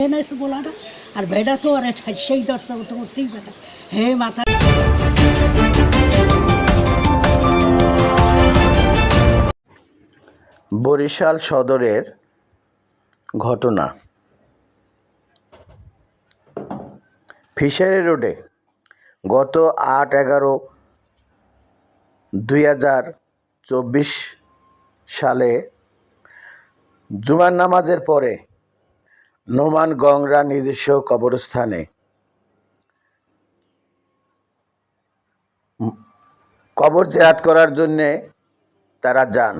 এসে বলাটা আর বেটা তো আর সেই দর্শক তো করতেই বেটা হে মাথা। বরিশাল সদরের ঘটনা। ফিশারি রোডে গত 8/11/2024 সালে জুমার নামাজের পরে নোমান গংরা নিজস্ব কবরস্থানে কবর জিয়ারত করার জন্যে তারা যান।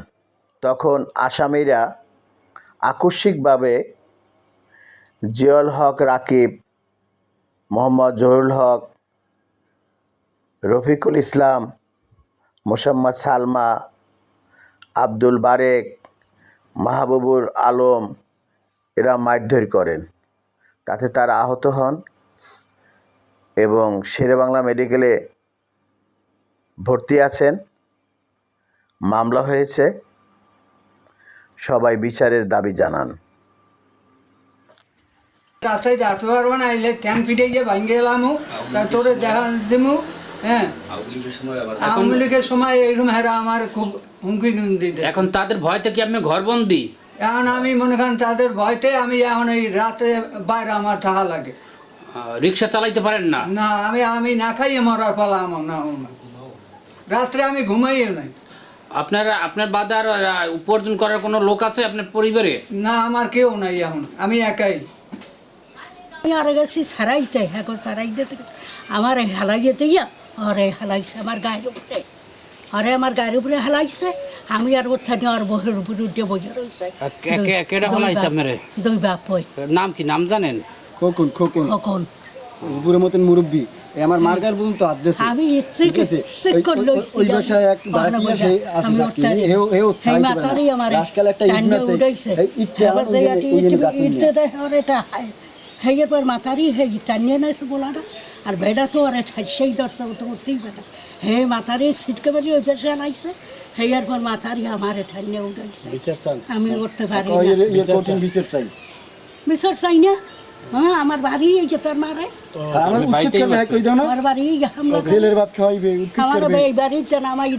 তখন আসামিরা আকস্মিকভাবে জিয়াউল হক রাকিব, মোহাম্মদ জহুরুল হক, রফিকুল ইসলাম, মোসাম্মদ সালমা, আব্দুল বারেক, মাহবুবুর আলম এরা মারধর করেন। তাতে তারা আহত হন এবং শেরেবাংলা মেডিকেলে ভর্তি আছেন। মামলা হয়েছে। সবাই বিচারের দাবি জানান। রাস্তায় আসতে পারবো না, এলে ট্যাং পিটে গিয়ে ভাঙে গেলাম, তোরে দেখা দিমু। হ্যাঁ, আওয়ামী লীগের সময় এইরকম হেরা আমার খুব হুমকি দিতে। এখন তাদের ভয় থেকে আপনি ঘরবন্দি। এখন আমি মনে করেন তাদের ভয়তে আমি এখন এই রাতে বাইরে আমার থাকা লাগে। রিক্সা চালাইতে পারেন না? না, আমি না খাইয়ে মরার পালা আমার না, রাত্রে আমি ঘুমাইও নাই। আপনার বাদে আর উপার্জন করার কোনো লোক আছে আপনার পরিবারে? না, আমার কেউ নাই, এখন আমি একাই। আমি আরে গেছি সারাইতে, এখন সারাইতে আমার হেলাইতে গিয়া আরে হেলাইছে আমার গায়ের উপরে, আরে আমার গায়ের উপরে হেলাইছে। আমি আর ওর থাকি আর বহের উপরে উঠে বসে রয়েছে। কেডা হলাইছে আপনারে? দুই বাপ হই। নাম কি, নাম জানেন? খোকন খোকন কখন বুড়োর মতন মুরব্বী আমার মার্গার বলুন তো আদেশ আমি ঠিক আছে ওই বাসায় এক বাড়ি আছে আছে সাথী হেও হেও সেই মাতারি আমার আজকাল একটা টান্ডে উড়াইছে। এই ইটটা এবার যে ইটটা দেয় আর এটা হেয়ের পর মাতারি হে টানিয়ে নাইছে বলাটা আর বেটা তো আর সেই দর্শক তো করতেই বেটা হে মাতারি ছিটকে বাড়ি ওই পেশে লাইছে। হেয়ার পর মাতারি আমার টানিয়ে উড়াইছে। আমি করতে পারি না বিচার চাই। বিচার চাই না। হ্যাঁ, আমার বাড়ি এই যে তোর মারে আমার উচিত করবে কই দাও না আমার বাড়ি হামলা জেলের ভাত খাওয়াইবে আমার এই বাড়িতে নামাই